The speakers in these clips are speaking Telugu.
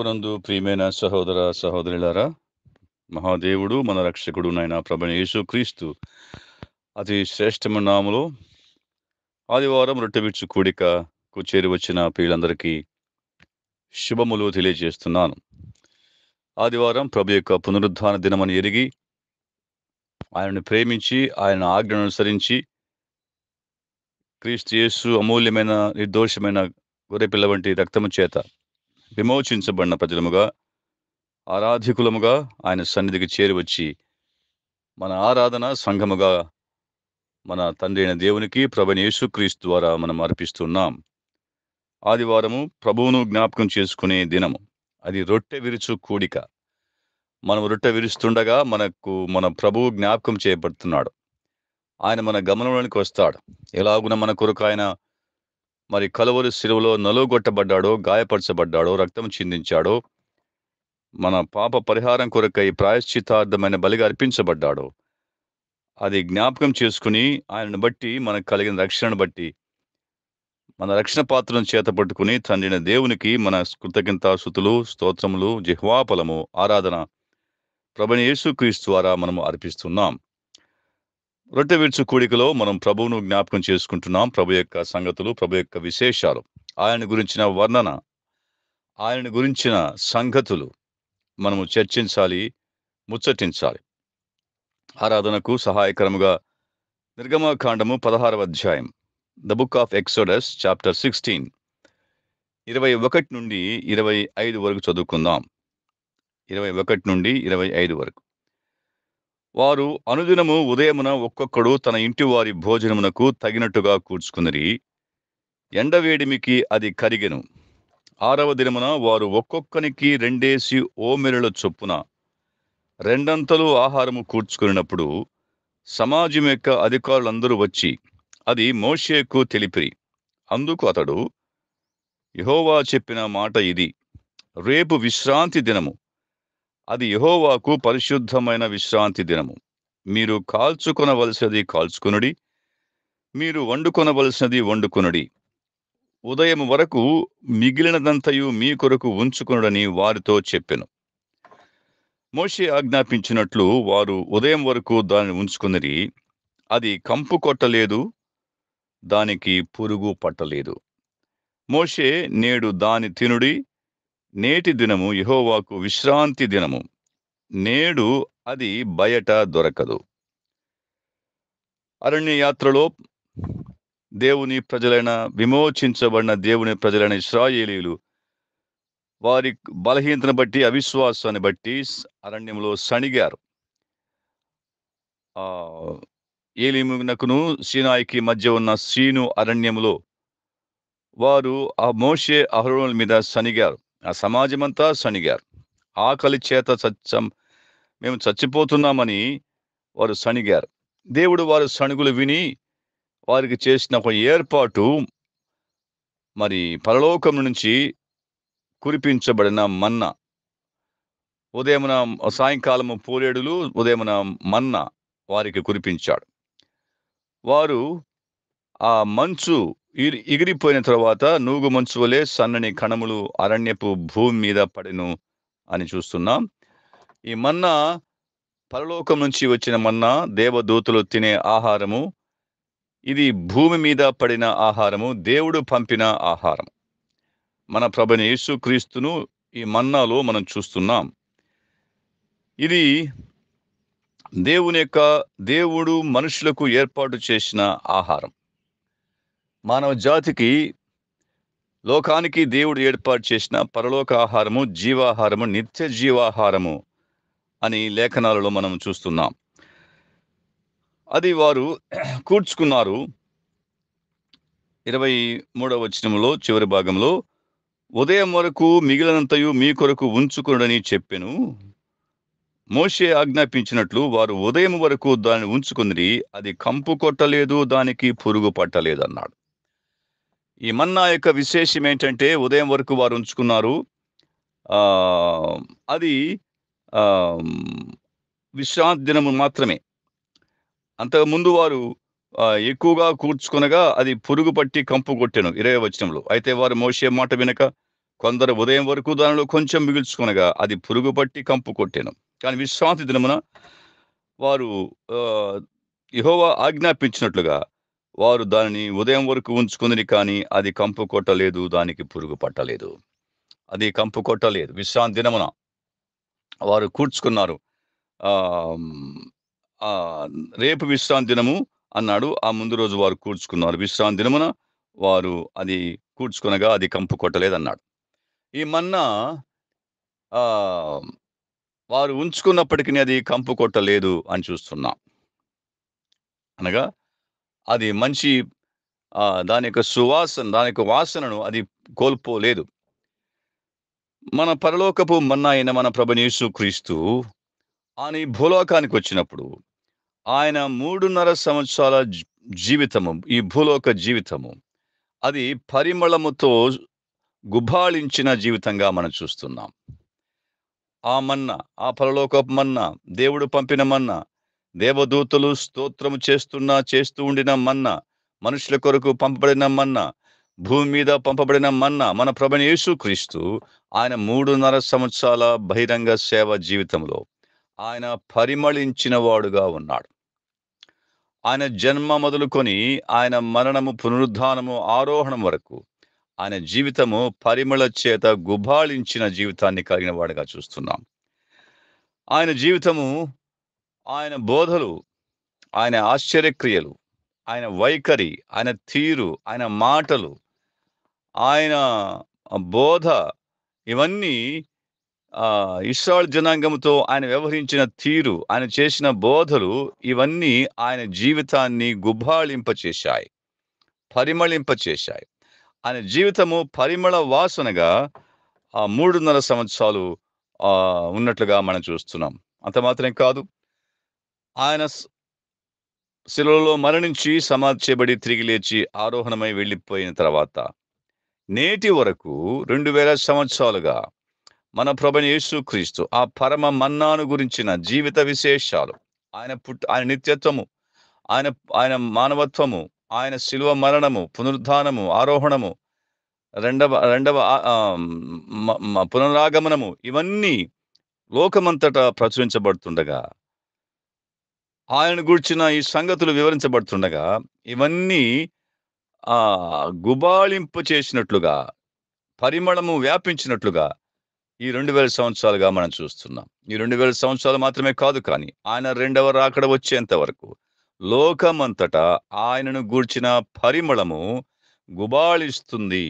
ప్రభునందు ప్రియమైన సహోదర సహోదరులారా, మహాదేవుడు మన రక్షకుడు నైన ప్రభువైన యేసుక్రీస్తు అతి శ్రేష్టమైన నామములో ఆదివారం రొట్టె విరుచు కూడికకు చేరి వచ్చిన ప్రియులందరికీ శుభములు తెలియజేస్తున్నాను. ఆదివారం ప్రభు యొక్క పునరుద్ధాన దినమని ఎరిగి, ఆయనను ప్రేమించి, ఆయన ఆజ్ఞను అనుసరించి, క్రీస్తు యేసు అమూల్యమైన నిర్దోషమైన గొర్రెపిల్ల వంటి రక్తము చేత విమోచించబడిన ప్రజలముగా, ఆరాధికులముగా ఆయన సన్నిధికి చేరి వచ్చి, మన ఆరాధన సంఘముగా మన తండ్రి అయిన దేవునికి ప్రభువైన యేసుక్రీస్తు ద్వారా మనం అర్పిస్తున్నాం. ఆదివారము ప్రభువును జ్ఞాపకం చేసుకునే దినము. అది రొట్టె విరుచు కూడిక. మనం రొట్టె విరుస్తుండగా మన ప్రభువు జ్ఞాపకం చేయబడుతున్నాడు. ఆయన మన గమనంలోనికి వస్తాడు. ఎలాగున మన కొరకు ఆయన మరి కలువరి శిలువలో నలుగొట్టబడ్డాడో, గాయపరచబడ్డాడో, రక్తం చిందించాడో, మన పాప పరిహారం కొరకై ప్రాయశ్చిత్తార్థమైన బలిగా అర్పించబడ్డాడో, అది జ్ఞాపకం చేసుకుని ఆయనను బట్టి మనకు కలిగిన రక్షణను బట్టి మన రక్షణ పాత్రను చేత పట్టుకుని తండ్రిన దేవునికి మన కృతజ్ఞతాస్తుతులు, స్తోత్రములు, జిహ్వాఫలము, ఆరాధన ప్రభువైన యేసుక్రీస్తు ద్వారా మనము అర్పిస్తున్నాం. రొట్టె విరుచు కూడికలో మనం ప్రభువును జ్ఞాపకం చేసుకుంటున్నాం. ప్రభు యొక్క సంగతులు, ప్రభు యొక్క విశేషాలు, ఆయన గురించిన వర్ణన, ఆయన గురించిన సంగతులు మనము చర్చించాలి, ముచ్చటించాలి. ఆరాధనకు సహాయకరముగా నిర్గమకాండము 16వ అధ్యాయం, the book of exodus chapter 16, 21 నుండి 25 వరకు చదువుకుందాం. 21 నుండి 25 వరకు. వారు అనుదినము ఉదయమున ఒక్కొక్కడు తన ఇంటి వారి భోజనమునకు తగినట్టుగా కూర్చుకునిరి. ఎండవేడిమికి అది కరిగెను. 6వ దినమున వారు ఒక్కొక్కనికి 2 ఓమెరుల చొప్పున 2 ఆహారము కూర్చుకున్నప్పుడు సమాజం యొక్క అధికారులందరూ వచ్చి అది మోషేకు తెలిపిరి. అందుకు అతడు, యెహోవా చెప్పిన మాట ఇది, రేపు విశ్రాంతి దినము, అది యెహోవాకు పరిశుద్ధమైన విశ్రాంతి దినము. మీరు కాల్చుకొనవలసినది కాల్చుకొనుడి, మీరు వండుకొనవలసినది వండుకొనుడి. ఉదయం వరకు మిగిలినదంతయు మీ కొరకు ఉంచుకొనుడని వారితో చెప్పెను. మోషే ఆజ్ఞాపించినట్లు వారు ఉదయం వరకు దానిని ఉంచుకొనిరి. అది కంపు కొట్టలేదు, దానికి పురుగు పట్టలేదు. మోషే, నేడు దాని తినుడి, నేటి దినము యెహోవాకు విశ్రాంతి దినము, నేడు అది బయట దొరకదు. అరణ్య యాత్రలో దేవుని ప్రజలైన, విమోచించబడిన దేవుని ప్రజలైన ఇశ్రాయేలీయులు వారి బలహీనతను బట్టి, అవిశ్వాసాన్ని బట్టి అరణ్యంలో సణిగారు. ఏలీమునకును సీనాయికి మధ్య ఉన్న సీను అరణ్యములో వారు ఆ మోషే అహరోనుల మీద సణిగారు. ఆ సమాజమంతా సణిగారు. ఆకలి చేత మేము చచ్చిపోతున్నామని వారు సణిగారు. దేవుడు వారి సణుగులు విని వారికి చేసిన ఒక ఏర్పాటు, మరి పరలోకం నుంచి కురిపించబడిన మన్నా. ఉదయమున సాయంకాలము పూరేడులు, ఉదయమున మన్నా వారికి కురిపించాడు. వారు ఆ మంచు ఎగిరిపోయిన తర్వాత నూగు మంచు వలె సన్నని కణములు అరణ్యపు భూమి మీద పడెను అని చూస్తున్నాం. ఈ మన్నా పరలోకం నుంచి వచ్చిన మన్నా, దేవదూతలు తినే ఆహారము. ఇది భూమి మీద పడిన ఆహారము, దేవుడు పంపిన ఆహారం. మన ప్రభువైన యేసుక్రీస్తును ఈ మన్నాలో మనం చూస్తున్నాం. ఇది దేవుడు మనుషులకు ఏర్పాటు చేసిన ఆహారం. మానవ జాతికి, లోకానికి దేవుడు ఏర్పాటు చేసిన పరలోక ఆహారము, జీవాహారము, నిత్య జీవాహారము అని లేఖనాలలో మనం చూస్తున్నాం. అది వారు కూర్చుకున్నారు. 23వ వచనంలో చివరి భాగంలో, ఉదయం వరకు మిగిలినంతయు మీ కొరకు ఉంచుకొనుడని చెప్పెను. మోషే ఆజ్ఞాపించినట్లు వారు ఉదయం వరకు దాన్ని ఉంచుకుని, అది కంపు కొట్టలేదు, దానికి పురుగు పట్టలేదు అన్నాడు. ఈ మన్నా యొక్క విశేషం ఏంటంటే, ఉదయం వరకు వారు ఉంచుకున్నారు. అది విశ్రాంతి దినము మాత్రమే. అంతకుముందు వారు ఎక్కువగా కూర్చుకొనగా అది పురుగు పట్టి కంపు కొట్టెను 20వ వచనంలో. అయితే వారు మోషే మాట వినక కొందరు ఉదయం వరకు దానిలో కొంచెం మిగుల్చుకొనగా అది పురుగు పట్టి కంపు కొట్టెను. కానీ విశ్రాంతి దినమున వారు యెహోవా ఆజ్ఞాపించినట్లుగా వారు దానిని ఉదయం వరకు ఉంచుకొనిరి, కానీ అది కంపు కొట్టలేదు, దానికి పురుగు పట్టలేదు. అది కంపు కొట్టలేదు. విశ్రాంతి దినమున వారు కూర్చుకున్నారు. ఆహ్, హ్మ్. రేపు విశ్రాంతి దినము అన్నాడు. ఆ ముందు రోజు వారు కూర్చుకున్నారు. విశ్రాంతి దినమున వారు అది కూర్చుకొనగా అది కంపు కొట్టలేదన్నాడు. ఈ మన్నా ఆహ్, వారు ఉంచుకున్నప్పటికిని అది కంపు కొట్టలేదు అని చూస్తున్నాం. అనగా అది మంచి దాని యొక్క దాని యొక్క వాసనను అది కోల్పోలేదు. మన పరలోకపు మన్నా అయిన మన ప్రభువైన యేసు క్రీస్తు ఆయన ఈ భూలోకానికొచ్చినప్పుడు ఆయన 3:30 సంవత్సరాల జీవితము, ఈ భూలోక జీవితము, అది పరిమళముతో గుబాళించిన జీవితంగా మనం చూస్తున్నాం. ఆ మన్నా, ఆ పరలోకపు మన్నా, దేవుడు పంపిన మన్నా, దేవదూతలు స్తోత్రము చేస్తూ ఉండిన మన్నా, మనుషుల కొరకు పంపబడిన మన్నా, భూమి మీద పంపబడిన మన్నా, మన ప్రభువైన యేసుక్రీస్తు ఆయన 3:30 సంవత్సరాల బహిరంగ సేవ జీవితంలో ఆయన పరిమళించిన వాడుగా ఉన్నాడు. ఆయన జన్మ మొదలుకొని ఆయన మరణము, పునరుద్ధానము, ఆరోహణం వరకు ఆయన జీవితము పరిమళ చేత గుబాళించిన జీవితాన్ని కలిగిన వాడుగా చూస్తున్నాం. ఆయన జీవితము, ఆయన బోధలు, ఆయన ఆశ్చర్యక్రియలు, ఆయన వైఖరి, ఆయన తీరు, ఆయన మాటలు, ఆయన బోధ, ఇవన్నీ ఇశ్రాయేలు జనాంగముతో ఆయన వ్యవహరించిన తీరు, ఆయన చేసిన బోధలు, ఇవన్నీ ఆయన జీవితాన్ని గుబాళింపచేశాయి, పరిమళింపచేశాయి. ఆయన జీవితము పరిమళ వాసనగా 3:30 సంవత్సరాలు ఉన్నట్లుగా మనం చూస్తున్నాం. అంత మాత్రమే కాదు, ఆయన శిలువలో మరణించి సమాధి చేయబడి తిరిగి లేచి ఆరోహణమై వెళ్ళిపోయిన తర్వాత నేటి వరకు 2000 సంవత్సరాలుగా మన ప్రభువైన యేసుక్రీస్తు ఆ పరమ మన్నాను గురించిన జీవిత విశేషాలు, ఆయన నిత్యత్వము, ఆయన ఆయన మానవత్వము, ఆయన శిలువ మరణము, పునరుద్ధానము, ఆరోహణము, రెండవ రెండవ పునరాగమనము, ఇవన్నీ లోకమంతటా ప్రచురించబడుతుండగా, ఆయనను గూర్చిన ఈ సంగతులు వివరించబడుతుండగా, ఇవన్నీ గుబాళింపు చేసినట్లుగా, పరిమళము వ్యాపించినట్లుగా ఈ 2000 సంవత్సరాలుగా మనం చూస్తున్నాం. ఈ 2000 సంవత్సరాలు మాత్రమే కాదు, కానీ ఆయన రెండవ రాకడ వచ్చేంత వరకు లోకమంతటా ఆయనను గూర్చిన పరిమళము గుబాళిస్తుంది.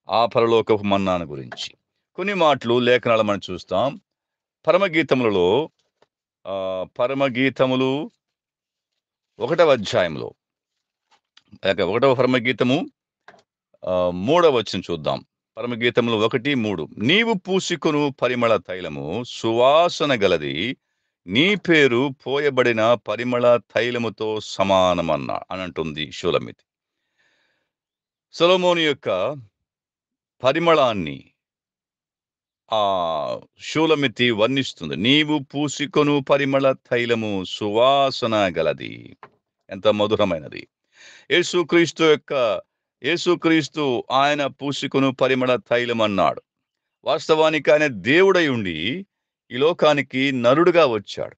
ఆ పరలోకపు మన్నాను గురించి కొన్ని మాటలు లేఖనాలు మనం చూస్తాం. పరమగీతములలో పరమగీతములు 1వ అధ్యాయంలో, 1వ పరమగీతము 3వ వచనం చూద్దాం. పరమగీతములు 1:3 నీవు పూసుకొను పరిమళ తైలము సువాసన గలది, నీ పేరు పోయబడిన పరిమళ తైలముతో అని అంటుంది షూలమితి. సొలొమోను యొక్క పరిమళాన్ని షూలమితి వర్ణిస్తుంది. నీవు పూసుకొను పరిమళ తైలము సువాసన గలది. ఎంత మధురమైనది! యేసుక్రీస్తు ఆయన పూసుకొను పరిమళ తైలం అన్నాడు. వాస్తవానికి ఆయన దేవుడై ఉండి ఈ లోకానికి నరుడుగా వచ్చాడు.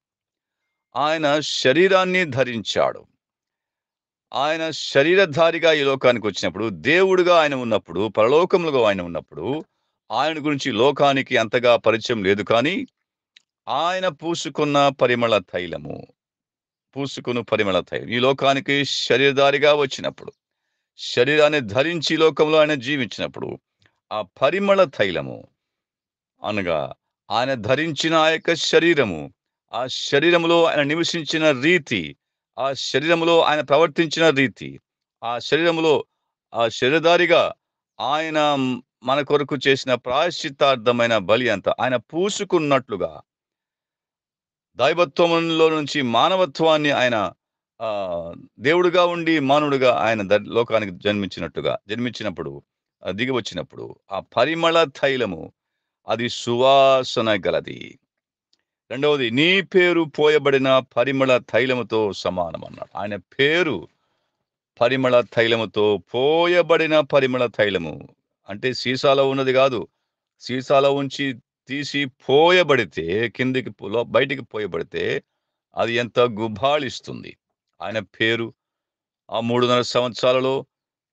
ఆయన శరీరాన్ని ధరించాడు. ఆయన శరీరధారిగా ఈ లోకానికి వచ్చినప్పుడు, దేవుడుగా ఆయన ఉన్నప్పుడు, పరలోకములో ఆయన ఉన్నప్పుడు, ఆయన గురించి లోకానికి అంతగా పరిచయం లేదు. కానీ ఆయన పూసుకున్న పరిమళ తైలము ఈ లోకానికి శరీరధారిగా వచ్చినప్పుడు, శరీరాన్ని ధరించి లోకంలో ఆయన జీవించినప్పుడు, ఆ పరిమళ తైలము అనగా ఆయన ధరించిన ఆ యొక్క శరీరము, ఆ శరీరములో ఆయన నివసించిన రీతి, ఆ శరీరములో ఆయన ప్రవర్తించిన రీతి, ఆ శరీరధారిగా ఆయన మన కొరకు చేసిన ప్రాయశ్చిత్తార్థమైన బలి అంతా ఆయన పూసుకున్నట్లుగా, దైవత్వంలో నుంచి మానవత్వాన్ని ఆయన దేవుడుగా ఉండి మానవుడుగా ఆయన లోకానికి జన్మించినప్పుడు, దిగి వచ్చినప్పుడు ఆ పరిమళ తైలము అది సువాసన గలది. రెండవది, నీ పేరు పోయబడిన పరిమళ తైలముతో సమానమన్నాడు. ఆయన పేరు పరిమళ తైలముతో, పోయబడిన పరిమళ తైలము అంటే సీసాలో ఉన్నది కాదు. సీసాలో ఉంచి తీసి పోయబడితే కిందికి బయటికి పోయబడితే అది ఎంత గుబాళిస్తుంది. ఆయన పేరు ఆ 300 సంవత్సరాలలో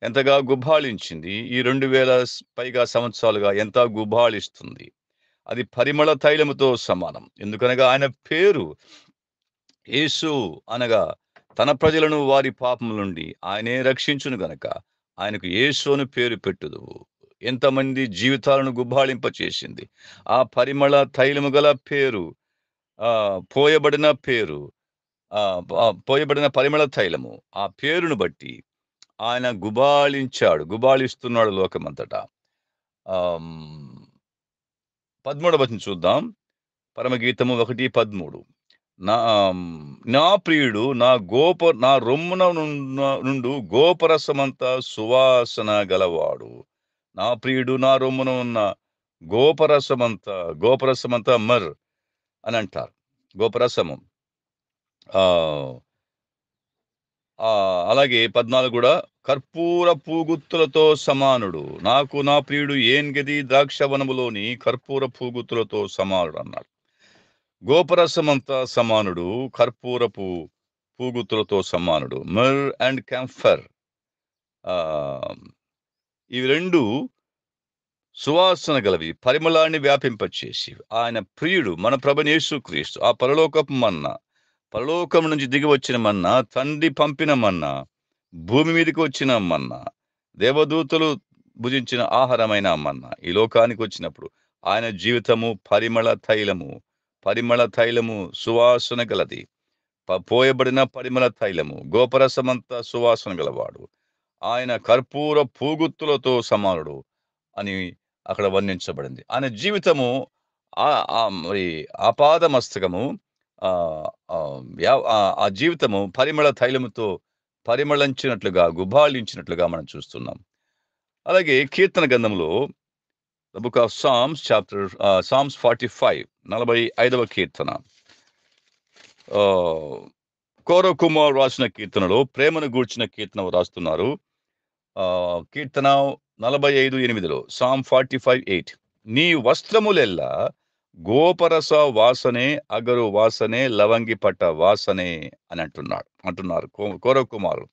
ఎంతగా గుబాళించింది. ఈ 2000 పైగా సంవత్సరాలుగా ఎంత గుబాళిస్తుంది. అది పరిమళ తైలముతో సమానం. ఎందుకనగా ఆయన పేరు యేసు అనగా తన ప్రజలను వారి పాపముల నుండి ఆయనే రక్షించును గనక ఆయనకు యేసు అని పేరు పెట్టుదువు. ఎంతమంది జీవితాలను గుబాళింపచేసింది. ఆ పరిమళ తైలము గల పేరు, పోయబడిన పేరు, పోయబడిన పరిమళ తైలము. ఆ పేరును బట్టి ఆయన గుబాళించాడు. గుబాళిస్తున్నాడు లోకమంతటా. ఆహ్, 13వ వచనం చూద్దాం. పరమగీతము 1:13. నా ప్రియుడు నా రొమ్మున నుండు గోపరసమంత సువాసన గలవాడు. నా ప్రియుడు నా రొమ్మున ఉన్న గోపరసమంతా మర్ అని అంటారు. గోపరసము. అలాగే 14 కూడా కర్పూర పూగుత్తులతో సమానుడు. నాకు నా ప్రియుడు ఏన్గది ద్రాక్షవనములోని కర్పూర పూగుత్తులతో సమానుడు అన్నాడు. గోపరసమంతా సమానుడు, కర్పూరపు పూగుత్తులతో సమానుడు. మిర్ అండ్ క్యాంఫర్, ఇవి రెండు సువాసన గలవి, పరిమళాన్ని వ్యాపింపచేసి. ఆయన ప్రియుడు మన ప్రభువైన యేసుక్రీస్తు ఆ పరలోకపు మన్నా, పరలోకం నుంచి దిగి వచ్చిన మన్నా, తండ్రి పంపిన మన్నా, భూమి మీదకి వచ్చిన మన్నా, దేవదూతలు భుజించిన ఆహారమైన మన్నా ఈ లోకానికి వచ్చినప్పుడు ఆయన జీవితము పరిమళ తైలము సువాసన గలది. పోయబడిన పరిమళ తైలము, గోపరసమంతా సువాసన గలవాడు. ఆయన కర్పూర పూగుత్తులతో సమానుడు అని అక్కడ వర్ణించబడింది. ఆయన జీవితము మరి ఆపాద మస్తకము, ఆ జీవితము పరిమళ తైలముతో పరిమళించినట్లుగా, గుబాళించినట్లుగా మనం చూస్తున్నాం. అలాగే కీర్తన గ్రంథంలో the book of psalms psalms 45 45వ కీర్తన, కోర కుమార్ రాసిన కీర్తనలో ప్రేమను గూర్చిన కీర్తన రాస్తున్నారు. కీర్తన 45:8 సామ్ 45:8 నీ వస్త్రములెల్లా గోపరస వాసనే, అగరు వాసనే, లవంగి పట్ట వాసనే అని అంటున్నారు కోర కుమారు.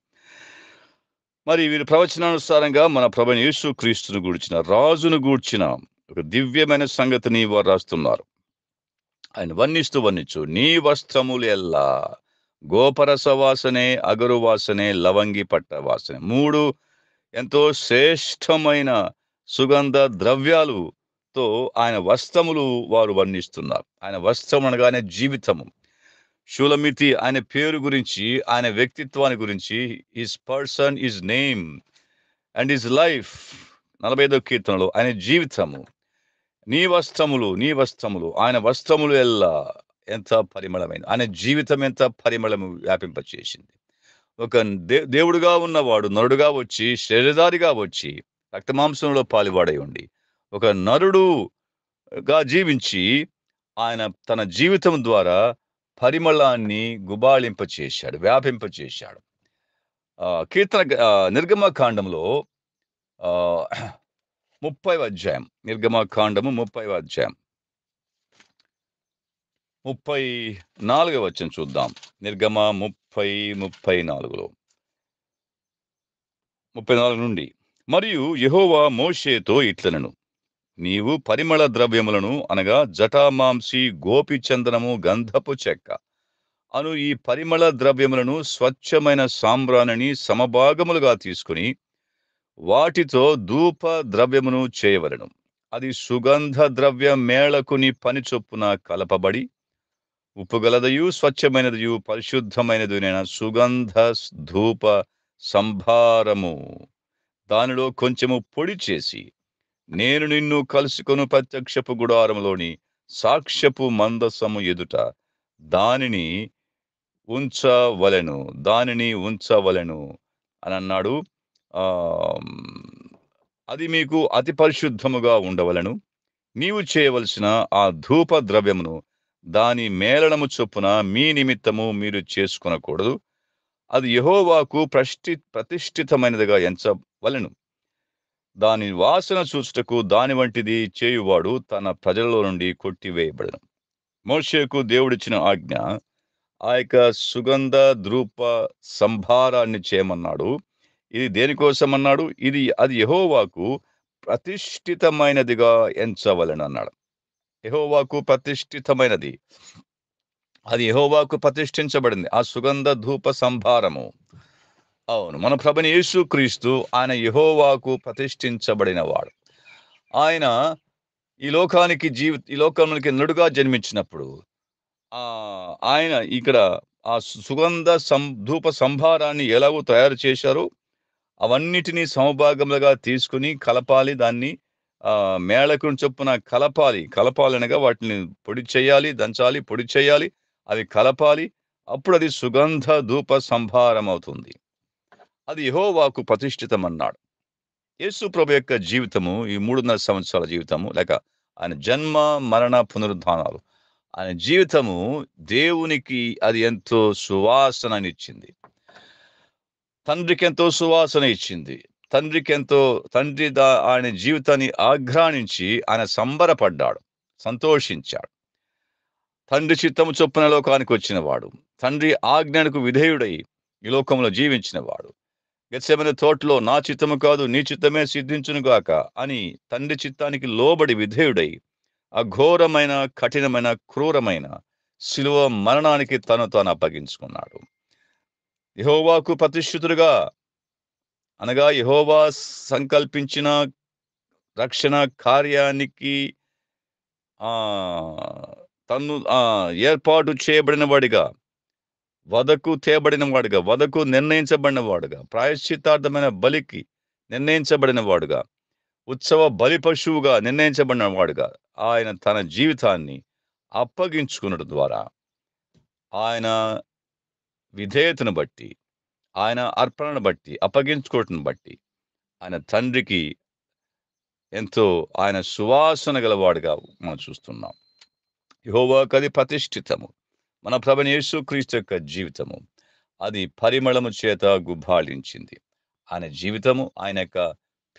మరి వీరి ప్రవచనానుసారంగా మన ప్రభువైన యేసుక్రీస్తును గూర్చిన, రాజును గూర్చిన ఒక దివ్యమైన సంగతిని వారు రాస్తున్నారు. ఆయన వర్ణించు నీ వస్త్రములు ఎల్లా గోపరస వాసనే, అగరు వాసనే, లవంగి పట్ట వాసనే. 3 ఎంతో శ్రేష్టమైన సుగంధ ద్రవ్యాలుతో ఆయన వస్త్రములు వారు వర్ణిస్తున్నారు. ఆయన వస్త్రం అనగానే జీవితము. షూలమితి ఆయన పేరు గురించి, ఆయన వ్యక్తిత్వాన్ని గురించి, his person, his name and his life. 45వ కీర్తనలో ఆయన జీవితము. నీ వస్త్రములు ఆయన వస్త్రములు ఎల్లా ఎంత పరిమళమైనది. ఆయన జీవితం ఎంత పరిమళము వ్యాపింపచేసింది. ఒక దేవుడుగా ఉన్నవాడు నరుడుగా వచ్చి, శరీరధారిగా వచ్చి, రక్తమాంసంలో పాలివాడై ఉండి, ఒక నరుడుగా జీవించి ఆయన తన జీవితం ద్వారా పరిమళాన్ని గుబాళింపచేశాడు, వ్యాపింపచేశాడు. నిర్గమకాండంలో 30వ అధ్యాయం, నిర్గమకాండము 30వ అధ్యాయం 34వ వచనం చూద్దాం. నిర్గమ 34లో 34 నుండి. మరియు యెహోవా మోషేతో ఇట్లనెను, నీవు పరిమళ ద్రవ్యములను అనగా జటామాంసి, గోపి చందనము, గంధపు చెక్క అను ఈ పరిమళ ద్రవ్యములను స్వచ్ఛమైన సాంబ్రాణిని సమభాగములుగా తీసుకుని వాటితో ధూప ద్రవ్యమును చేయవలెను. అది సుగంధ ద్రవ్య మేళకుని పని చొప్పున కలపబడి ఉప్పుగలదయు స్వచ్ఛమైనదియు పరిశుద్ధమైనదినైన సుగంధ ధూప సంభారము. దానిలో కొంచెము పొడి చేసి నేను నిన్ను కలుసుకొను ప్రత్యక్షపు గుడారములోని సాక్ష్యపు మందసము ఎదుట దానిని ఉంచవలెను అని అన్నాడు. అది మీకు అతి పరిశుద్ధముగా ఉండవలెను. నీవు చేయవలసిన ఆ ధూప ద్రవ్యమును దాని మేళనము చొప్పున మీ నిమిత్తము మీరు చేసుకొనకూడదు. అది యెహోవాకు ప్రతిష్ఠితమైనదిగా ఎంచవలెను. దాని వాసన చూచుటకు దాని వంటిది చేయువాడు తన ప్రజలలో నుండి కొట్టివేయబడను. మోషేకు దేవుడిచ్చిన ఆజ్ఞ ఆ యొక్క సుగంధ ధూప సంభారాన్ని చేయమన్నాడు. ఇది దేనికోసమన్నాడు? అది యెహోవాకు ప్రతిష్ఠితమైనదిగా ఎంచవలెనన్నాడు. యెహోవాకు ప్రతిష్ఠితమైనది. అది యెహోవాకు ప్రతిష్ఠించబడింది. ఆ సుగంధ ధూప సంభారము. అవును. మన ప్రభువైన యేసుక్రీస్తు ఆయన యెహోవాకు ప్రతిష్ఠించబడినవాడు. ఆయన ఈ లోకంలోకి నరుడుగా జన్మించినప్పుడు ఆయన ఇక్కడ ఆ సుగంధ ధూప సంభారాన్ని ఎలాగో తయారు చేశారో అవన్నిటినీ సమభాగములుగా తీసుకొని కలపాలి. దాన్ని మేళకుని చొప్పున కలపాలనగా వాటిని పొడి చేయాలి, దంచాలి, పొడి చేయాలి. అవి కలపాలి. అప్పుడు అది సుగంధ ధూప సంభారం అవుతుంది. అది యెహోవాకు ప్రతిష్ఠితమన్నాడు. యేసు ప్రభు యొక్క జీవితము, ఈ 3.5 సంవత్సరాల జీవితము, లేక ఆయన జన్మ, మరణ, పునరుద్ధానాలు, ఆయన జీవితము దేవునికి అది ఎంతో సువాసననిచ్చింది. తండ్రికెంతో సువాసన ఇచ్చింది. తండ్రి ఆయన జీవితాన్ని ఆఘ్రానించి ఆయన సంబరపడ్డాడు, సంతోషించాడు. తండ్రి చిత్తము చొప్పున లోకానికి వచ్చినవాడు, తండ్రి ఆజ్ఞకు విధేయుడై ఈ లోకంలో జీవించినవాడు. గెత్సేమనే తోటలో నా చిత్తము కాదు నీ చిత్తమే సిద్ధించునుగాక అని తండ్రి చిత్తానికి లోబడి విధేయుడై అఘోరమైన, కఠినమైన, క్రూరమైన శిలువ మరణానికి తాను అప్పగించుకున్నాడు. యెహోవాకు ప్రతిష్ఠితుడుగా, అనగా యెహోవా సంకల్పించిన రక్షణ కార్యానికి తన్ను ఏర్పాటు చేయబడిన వాడిగా, వధకు తేబడిన వాడుగా, వధకు నిర్ణయించబడిన వాడుగా, ప్రాయశ్చిత్తార్థమైన బలికి నిర్ణయించబడిన వాడుగా, ఉత్సవ బలి పశువుగా నిర్ణయించబడిన వాడుగా ఆయన తన జీవితాన్ని అప్పగించుకున్నటు ద్వారా ఆయన విధేయతను బట్టి, ఆయన అర్పణను బట్టి, అప్పగించుకోవటం బట్టి ఆయన తండ్రికి ఎంతో ఆయన సువాసన గలవాడుగా మనం చూస్తున్నాం. యెహోవాకు అది ప్రతిష్ఠితము. మన ప్రభువైన యేసుక్రీస్తు యొక్క జీవితము అది పరిమళము చేత గుబాళించింది. ఆయన జీవితము, ఆయన యొక్క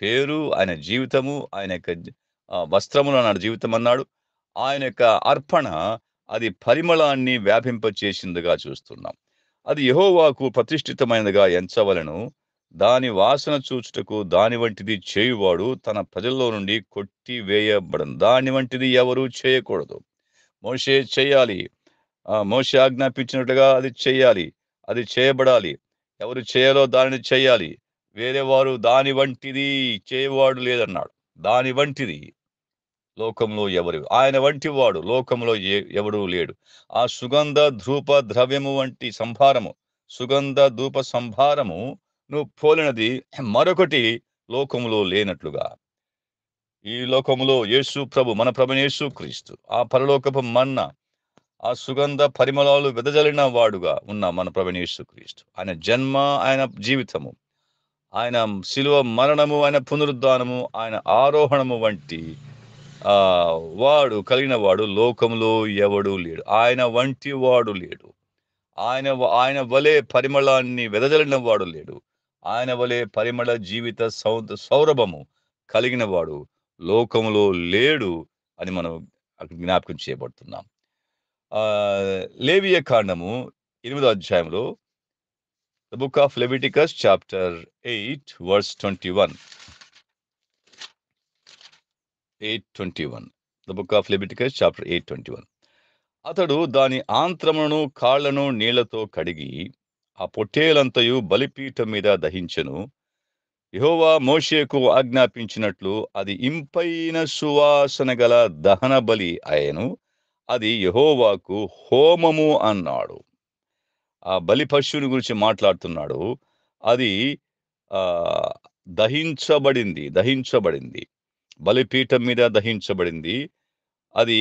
పేరు, ఆయన జీవితము, ఆయన యొక్క వస్త్రములు అన్నాడు, జీవితం అన్నాడు. ఆయన యొక్క అర్పణ అది పరిమళాన్ని వ్యాపింపచేసిందిగా చూస్తున్నాం. అది యెహోవాకు ప్రతిష్ఠితమైనదిగా ఎంచవలెను. దాని వాసన చూచుటకు దాని వంటిది చేయువాడు తన ప్రజల్లో నుండి కొట్టివేయబడను. దాని వంటిది ఎవరు చేయకూడదు. మోషే చేయాలి. మోషే ఆజ్ఞాపించినట్టుగా అది చెయ్యాలి. అది చేయబడాలి. ఎవరు చేయాలో దానిని చెయ్యాలి. వేరే వారు దాని వంటిది చేయవాడు లేదన్నాడు. దాని వంటిది లోకంలో ఆయన వంటి వాడు లోకంలో ఎవడూ లేడు. ఆ సుగంధ ధూప ద్రవ్యము వంటి సంభారము, సుగంధ ధూప సంభారము నువ్వు పోలినది మరొకటి లోకములో లేనట్లుగా ఈ లోకములో యేసు ప్రభు, మన ప్రభువైన యేసుక్రీస్తు ఆ పరలోకపు మన్నా, ఆ సుగంధ పరిమళాలు వెదజల్లిన వాడుగా ఉన్న మన ప్రభువైన యేసుక్రీస్తు, ఆయన జన్మ, ఆయన జీవితము, ఆయన శిలువ మరణము, ఆయన పునరుద్ధానము, ఆయన ఆరోహణము వంటి వాడు కలిగిన వాడు లోకంలో ఎవడూ లేడు. ఆయన వంటి వాడు లేడు. ఆయన వలె పరిమళాన్ని వెదజల్లిన వాడు లేడు. ఆయన వలె పరిమళ జీవిత సౌరభము కలిగిన వాడు లోకములో లేడు అని మనం జ్ఞాపకం చేయబడుతున్నాం. లేవియ కాండము 8వ అధ్యాయంలో, the book of Leviticus chapter 8 verse 21. 8:21. The book of Leviticus chapter 8:21. అతడు దాని ఆంత్రమును కాళ్లను నీళ్లతో కడిగి ఆ పొట్టేలంతయు బలిపీఠం మీద దహించెను. యెహోవా మోషేకు ఆజ్ఞాపించినట్లు అది ఇంపైన సువాసన గల దహన బలి అయెను. అది యెహోవాకు హోమము అన్నాడు. ఆ బలి పశువుని గురించి మాట్లాడుతున్నాడు. అది దహించబడింది. బలిపీఠం మీద దహించబడింది. అది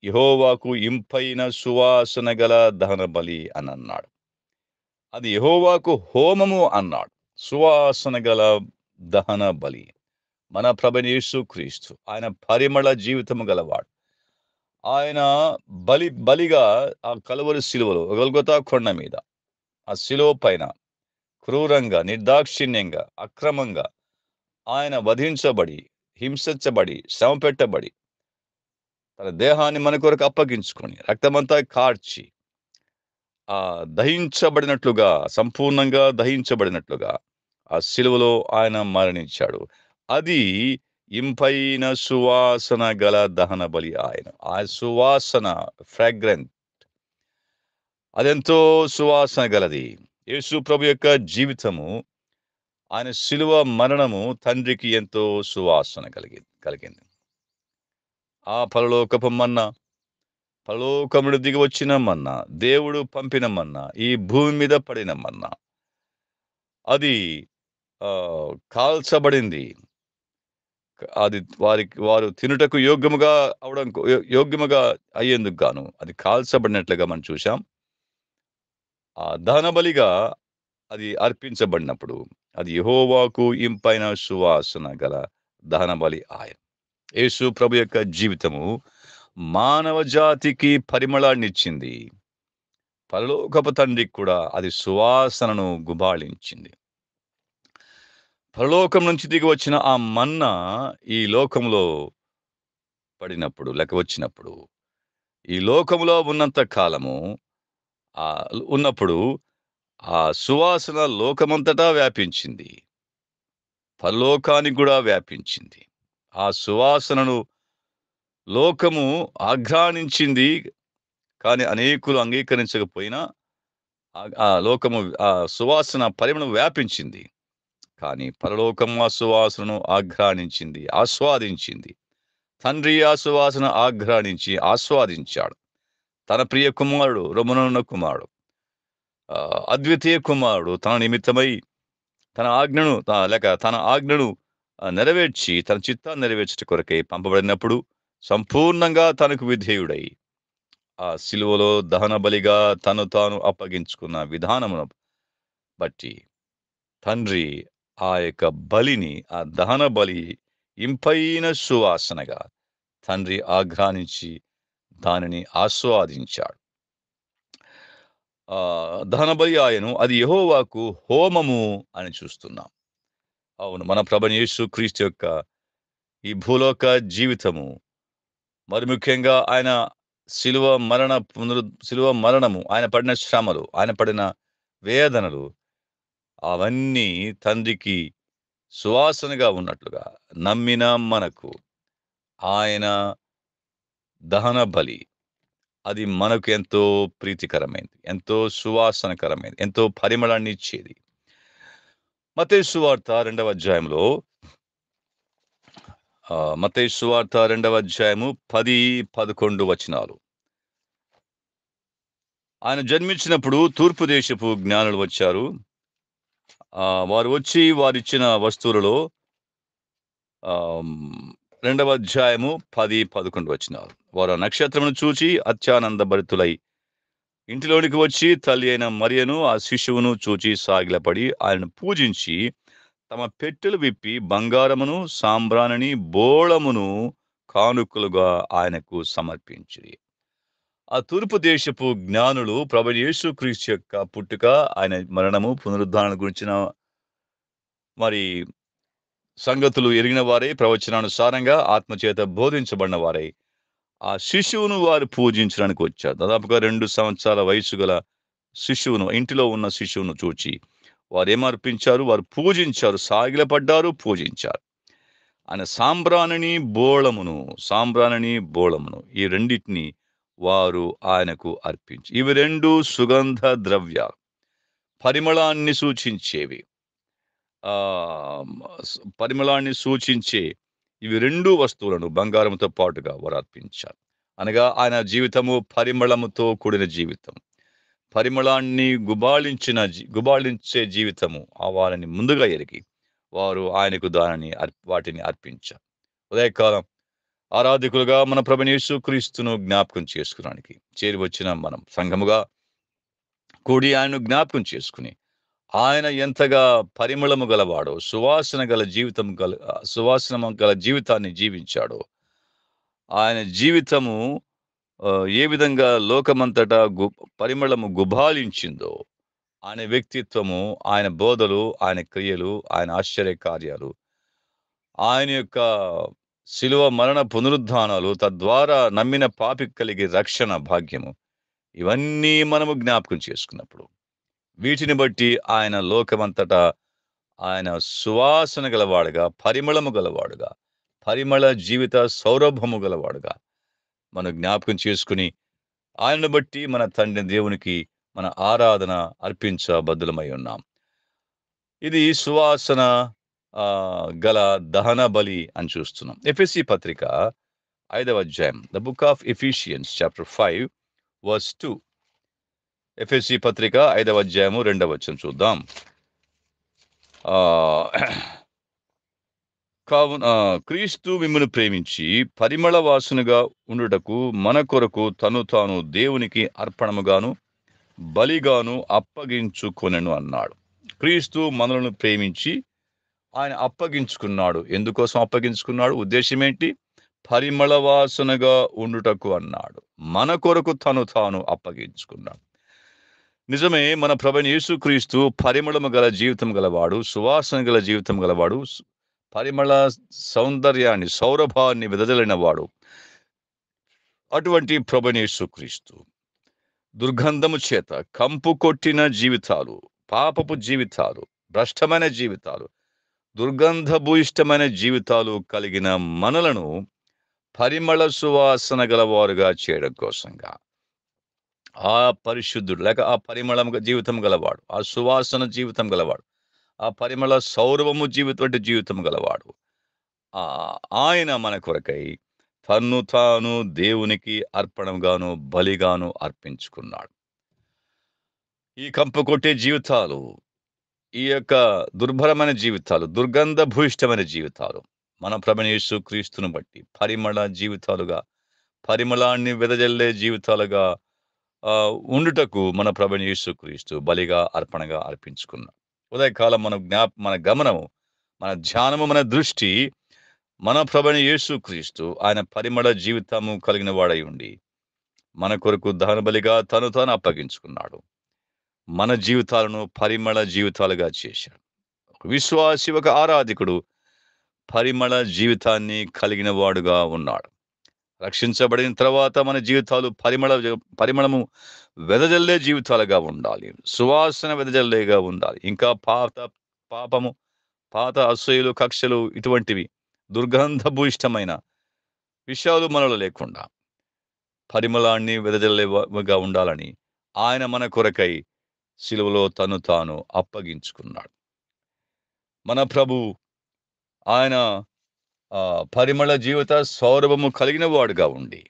యెహోవాకు ఇంపైన సువాసన గల దహన బలి అని అన్నాడు. అది యెహోవాకు హోమము అన్నాడు. సువాసన గల దహన బలి. మన ప్రభువైన యేసుక్రీస్తు ఆయన పరిమళ జీవితము గలవాడు. ఆయన బలిగా ఆ కలువరి శిలువలో, గొల్గొతా కొండ మీద, ఆ శిలువ పైన క్రూరంగా, నిర్దాక్షిణ్యంగా, అక్రమంగా ఆయన వధించబడి, హింసించబడి, శ్రమ పెట్టబడి, తన దేహాన్ని మన కొరకు అప్పగించుకొని, రక్తమంతా కార్చి, దహించబడినట్లుగా, సంపూర్ణంగా దహించబడినట్లుగా ఆ శిలువలో ఆయన మరణించాడు. అది ఇంపైన సువాసన గల దహన బలి ఆయన. ఆ సువాసన ఫ్రాగ్రెన్స్ అదెంతో సువాసన గలది. యేసు ప్రభు యొక్క జీవితము, ఆయన శిలువ మరణము తండ్రికి ఎంతో సువాసన కలిగింది. ఆ పరలోకపు మన్నా, పరలోకము నుండి దిగి వచ్చిన మన్నా, దేవుడు పంపిన మన్నా, ఈ భూమి మీద పడిన మన్నా, అది కాల్చబడింది. అది వారు తినుటకు యోగ్యముగా అయ్యేందుకు గాను అది కాల్చబడినట్లుగా మనం చూశాం. ఆ దహనబలిగా అది అర్పించబడినప్పుడు అది యెహోవాకు ఇంపైన సువాసన గల దహనబలి ఆయన. యేసు ప్రభు యొక్క జీవితము మానవ జాతికి పరిమళాన్నిచ్చింది. పరలోకపు తండ్రికి కూడా అది సువాసనను గుబాళించింది. పరలోకం నుంచి దిగి వచ్చిన ఆ మన్నా ఈ లోకంలో పడినప్పుడు, లేక వచ్చినప్పుడు, ఈ లోకములో ఉన్నంత కాలము ఉన్నప్పుడు ఆ సువాసన లోకమంతటా వ్యాపించింది. పరలోకానికి గూడా వ్యాపించింది. ఆ సువాసనను లోకము ఆఘ్రానించింది. కానీ అనేకులు అంగీకరించకపోయినా ఆ లోకము ఆ సువాసన పరిమళం వ్యాపించింది. కానీ పరలోకం ఆ సువాసనను ఆఘ్రానించింది, ఆస్వాదించింది. తండ్రి ఆ సువాసన ఆఘ్రానించి ఆస్వాదించాడు. తన ప్రియ కుమారుడు, రొమ్మునున్న కుమారుడు, అద్వితీయ కుమారుడు తన నిమిత్తమై తన ఆజ్ఞను నెరవేర్చి, తన చిత్తాన్ని నెరవేర్చుట కొరకై పంపబడినప్పుడు సంపూర్ణంగా తనకు విధేయుడై ఆ శిలువలో దహన బలిగా తను తాను అప్పగించుకున్న విధానమును బట్టి తండ్రి ఆ యొక్క బలిని, ఆ దహన బలి ఇంపైన సువాసనగా తండ్రి ఆఘ్రానించి దానిని ఆస్వాదించాడు. దహనబలి ఆయను అది యెహోవాకు హోమము అని చూస్తున్నాం. అవును, మన ప్రభువైన యేసు క్రీస్తు యొక్క ఈ భూలోక జీవితము, మరి ముఖ్యంగా ఆయన శిలువ మరణము, ఆయన పడిన శ్రమలు, ఆయన పడిన వేదనలు, అవన్నీ తండ్రికి సువాసనగా ఉన్నట్లుగా నమ్మిన మనకు ఆయన దహన బలి అది మనకు ఎంతో ప్రీతికరమైనది, ఎంతో సువాసనకరమైనది, ఎంతో పరిమళాన్ని ఇచ్చేది. మత్తయి సువార్త 2వ అధ్యాయంలో మత్తయి సువార్త 2వ అధ్యాయము 10, 11 వచనాలు. ఆయన జన్మించినప్పుడు తూర్పు దేశపు జ్ఞానులు వచ్చారు. వారు వచ్చి వారిచ్చిన వస్తువులలో 2వ అధ్యాయము 10, 11 వచనాలు. వారు నక్షత్రమును చూచి అత్యానంద భరితులై ఇంటిలోనికి వచ్చి తల్లి అయిన మరియను ఆ శిశువును చూచి సాగిలపడి ఆయనను పూజించి తమ పెట్టెలు విప్పి బంగారమును, సాంబ్రాణిని, బోళమును కానుకలుగా ఆయనకు సమర్పించిరి. ఆ తూర్పు దేశపు జ్ఞానులు ప్రభువైన యేసుక్రీస్తు యొక్క పుట్టుక, ఆయన మరణము, పునరుద్ధానం గురించిన మరి సంగతులు ఎరిగిన వారై, ప్రవచనానుసారంగా ఆత్మచేత బోధించబడిన వారై ఆ శిశువును వారు పూజించడానికి వచ్చారు. దాదాపుగా 2 సంవత్సరాల వయసు గల శిశువును, ఇంటిలో ఉన్న శిశువును చూచి వారు ఏమర్పించారు? వారు పూజించారు, సాగిలపడ్డారు, పూజించారు. ఆయన సాంబ్రాణిని, బోళమును ఈ రెండిటిని వారు ఆయనకు అర్పించి, ఇవి 2 సుగంధ ద్రవ్యాలు, పరిమళాన్ని సూచించేవి. పరిమళాన్ని సూచించే ఇవి 2 వస్తువులను బంగారంతో పాటుగా వారు అర్పించారు. అనగా ఆయన జీవితము పరిమళముతో కూడిన జీవితం, పరిమళాన్ని గుబాళించే జీవితము వారిని ముందుగా ఎరిగి వారు ఆయనకు వాటిని అర్పించారు. ఉదయకాలం ఆరాధకులుగా మన ప్రభువైన యేసుక్రీస్తును జ్ఞాపకం చేసుకోవడానికి చేరి వచ్చిన మనం సంఘముగా కూడి ఆయనను జ్ఞాపకం చేసుకుని, ఆయన ఎంతగా పరిమళము గలవాడో, సువాసన గల జీవితాన్ని జీవించాడో, ఆయన జీవితము ఏ విధంగా లోకమంతటా పరిమళము గుబాళించిందో, ఆయన వ్యక్తిత్వము, ఆయన బోధలు, ఆయన క్రియలు, ఆయన ఆశ్చర్య కార్యాలు ఆయన యొక్క శిలువ మరణ పునరుద్ధానాలు, తద్వారా నమ్మిన పాపికి కలిగే రక్షణ భాగ్యము, ఇవన్నీ మనము జ్ఞాపకం చేసుకున్నప్పుడు, వీటిని బట్టి ఆయన లోకమంతటా ఆయన సువాసన గలవాడుగా, పరిమళము గలవాడుగా, పరిమళ జీవిత సౌరభము గలవాడుగా మనం జ్ఞాపకం చేసుకుని, ఆయనను బట్టి మన తండ్రి దేవునికి మన ఆరాధన అర్పించబద్దులమై ఉన్నాం. ఇది సువాసన గల దహన బలి అని చూస్తున్నాం. ఎఫెసీ పత్రిక 5వ అధ్యాయం, the book of Ephesians chapter 5 verse 2. ఎఫెసీ పత్రిక 5వ అధ్యాయము 2వ వచనం చూద్దాం. కావున క్రీస్తు మిమ్మును ప్రేమించి పరిమళ వాసనగా ఉండుటకు మన కొరకు తను తాను దేవునికి అర్పణముగాను బలిగాను అప్పగించుకొనెను అన్నాడు. క్రీస్తు మనలను ప్రేమించి ఆయన అప్పగించుకున్నాడు. ఎందుకోసం అప్పగించుకున్నాడు? ఉద్దేశం ఏంటి? పరిమళ వాసనగా ఉండుటకు అన్నాడు. మన కొరకు తను తాను అప్పగించుకున్నాడు. నిజమే, మన ప్రభువైన యేసుక్రీస్తు పరిమళము గల జీవితం గలవాడు, సువాసన గల జీవితం గలవాడు, పరిమళ సౌందర్యాన్ని, సౌరభాన్ని వెదజల్లిన వాడు. అటువంటి ప్రభువైన యేసుక్రీస్తు దుర్గంధము చేత కంపు కొట్టిన జీవితాలు, పాపపు జీవితాలు, భ్రష్టమైన జీవితాలు, దుర్గంధభూయిష్టమైన జీవితాలు కలిగిన మనలను పరిమళ సువాసన గలవారుగా చేయడం కోసంగా, ఆ పరిశుద్ధుడు లేక ఆ పరిమళం జీవితం గలవాడు, ఆ సువాసన జీవితం గలవాడు, ఆ పరిమళ సౌరభము జీవితం గలవాడు, ఆయన మన కొరకై తన్ను తాను దేవునికి అర్పణంగాను బలిగాను అర్పించుకున్నాడు. ఈ కంపు కొట్టే జీవితాలు, ఈ యొక్క దుర్భరమైన జీవితాలు, దుర్గంధ భూయిష్టమైన జీవితాలు మన ప్రభువైన యేసుక్రీస్తును బట్టి పరిమళ జీవితాలుగా, పరిమళాన్ని వెదజల్లే జీవితాలుగా ఉండుటకు మన ప్రభువైన యేసుక్రీస్తు బలిగా, అర్పణగా అర్పించుకున్నాడు. ఉదయకాలం మన గమనము, మన ధ్యానము, మన దృష్టి మన ప్రభువైన యేసుక్రీస్తు ఆయన పరిమళ జీవితము కలిగిన వాడై ఉండి మన కొరకు దహన బలిగా తను తాను అప్పగించుకున్నాడు. మన జీవితాలను పరిమళ జీవితాలుగా చేశాడు. ఒక విశ్వాసి, ఒక ఆరాధికుడు పరిమళ జీవితాన్ని కలిగిన వాడుగా ఉన్నాడు. రక్షించబడిన తర్వాత మన జీవితాలు పరిమళము వెదజల్లే జీవితాలుగా ఉండాలి. సువాసన వెదజల్లేగా ఉండాలి. ఇంకా పాపము, పాత అసూయలు, కక్షలు, ఇటువంటివి దుర్గంధభూయిష్టమైన విషయాలు మనలో లేకుండా పరిమళాన్ని వెదజల్లేగా ఉండాలని ఆయన మన కొరకై శిలువలో తను తాను అప్పగించుకున్నాడు. మన ప్రభు ఆయన పరిమళ జీవిత సౌరభము కలిగిన వాడుగా ఉండి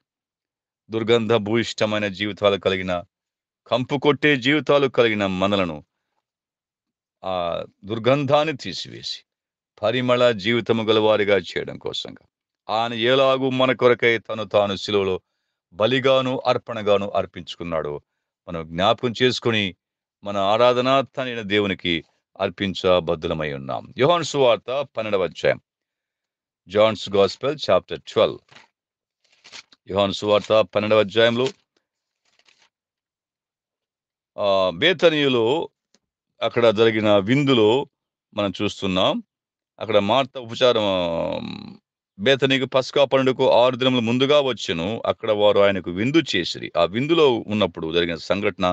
దుర్గంధ భూయిష్టమైన జీవితాలు కలిగిన, కంపు కొట్టే జీవితాలు కలిగిన మనలను ఆ దుర్గంధాన్ని తీసివేసి పరిమళ జీవితము గలవారిగా చేయడం కోసంగా ఆయన ఎలాగూ మన కొరకై తను తాను శిలువలో బలిగాను అర్పణగాను అర్పించుకున్నాడో మనం జ్ఞాపకం చేసుకుని మన ఆరాధన తనైన దేవునికి అర్పించబద్దులమై ఉన్నాం. యోహాను సువార్త 12వ అధ్యాయం, జాన్స్ గాస్పెల్ చాప్టర్ 12. యోహాను సువార్త 12వ అధ్యాయంలో బేతనీయులో అక్కడ జరిగిన విందులో మనం చూస్తున్నాం. అక్కడ మార్త ఉపచారం, బేతనీకు పస్కా పండుగకు 6 దినముల ముందుగా వచ్చెను. అక్కడ వారు ఆయనకు విందు చేసిరి. ఆ విందులో ఉన్నప్పుడు జరిగిన సంఘటన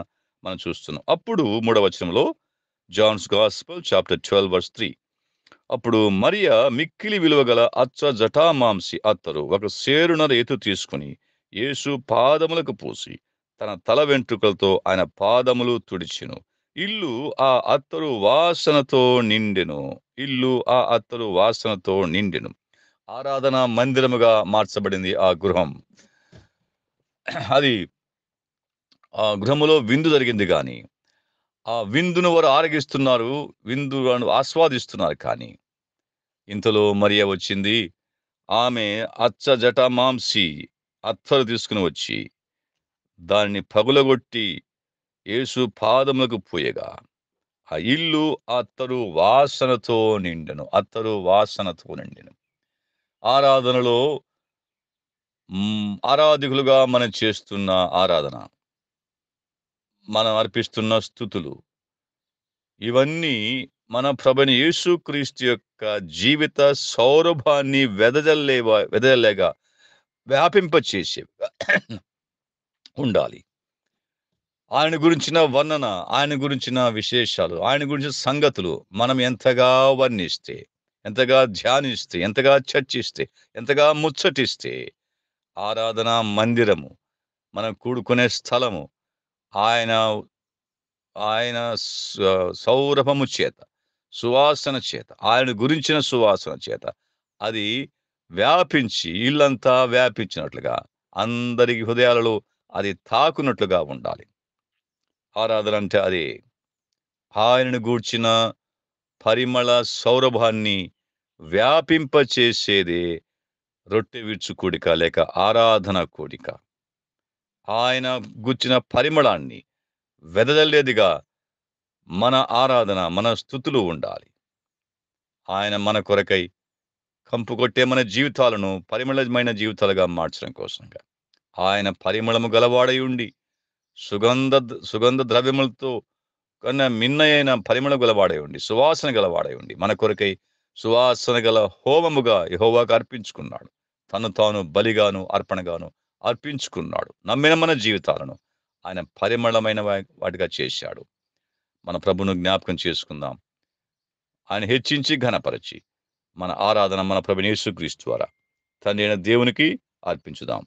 మనం చూస్తున్నాం. అప్పుడు 3వ వచనంలో, జాన్స్ గాస్పెల్ చాప్టర్ 12 వర్స్ 3, అప్పుడు మరియ మిక్కిలి విలువ గల అచ్చ జటామాంసి అత్తరు ఒక సేరునర ఎత్తు తీసుకుని యేసు పాదములకు పూసి తన తల వెంట్రుకలతో ఆయన పాదములు తుడిచెను. ఇల్లు ఆ అత్తరు వాసనతో నిండెను. ఆరాధన మందిరముగా మార్చబడింది ఆ గృహం. అది ఆ గృహములో విందు జరిగింది గాని ఆ విందును వారు ఆరగిస్తున్నారు, విందును ఆస్వాదిస్తున్నారు. కానీ ఇంతలో మరియ వచ్చింది. ఆమె అచ్చ జటామాంసి అత్తరు తీసుకుని వచ్చి దానిని పగులగొట్టి యేసు పాదములకు పూయగా ఆ ఇల్లు అత్తరు వాసనతో నిండెను. ఆరాధనలో ఆరాధికులుగా మనం చేస్తున్న ఆరాధన, మనం అర్పిస్తున్న స్తుతులు, ఇవన్నీ మన ప్రభువైన యేసుక్రీస్తు యొక్క జీవిత సౌరభాన్ని వెదజల్లేగా వ్యాపింపచేసే ఉండాలి. ఆయన గురించిన వర్ణన, ఆయన గురించిన విశేషాలు, ఆయన గురించిన సంగతులు మనం ఎంతగా వర్ణిస్తే, ఎంతగా ధ్యానిస్తే, ఎంతగా చర్చిస్తే, ఎంతగా ముచ్చటిస్తే, ఆరాధనా మందిరము, మనం కూడుకునే స్థలము, ఆయన ఆయన సౌరభము చేత, సువాసన చేత, ఆయన గురించిన సువాసన చేత అది వ్యాపించి ఇల్లంతా వ్యాపించినట్లుగా, అందరి హృదయాలలో అది తాకునట్లుగా ఉండాలి. ఆరాధన అంటే అదే. ఆయనను గూర్చిన పరిమళ సౌరభాన్ని వ్యాపింపచేసేదే రొట్టె విరుచు కూడిక లేక ఆరాధన కూడిక. ఆయన గూర్చిన పరిమళాన్ని వెదజల్లేదిగా మన ఆరాధన, మన స్తుతులు ఉండాలి. ఆయన మన కొరకై కంపు కొట్టే మన జీవితాలను పరిమళమైన జీవితాలుగా మార్చడం కోసంగా. ఆయన పరిమళము గలవాడై ఉండి, సుగంధ ద్రవ్యములతో కన్నా మిన్నయైన పరిమళం గలవాడై ఉండి, సువాసన గలవాడై ఉండి, మన కొరకై సువాసన గల హోమముగా యెహోవాకు అర్పించుకున్నాడు. తను తాను బలిగాను, అర్పణగాను అర్పించుకున్నాడు. నమ్మిన మన జీవితాలను ఆయన పరిమళమైన వాటిగా చేశాడు. మన ప్రభువును జ్ఞాపకం చేసుకుందాం. ఆయన హెచ్చించి ఘనపరచి మన ఆరాధన మన ప్రభువైన యేసుక్రీస్తు ద్వారా తండ్రి అయిన దేవునికి అర్పించుదాం.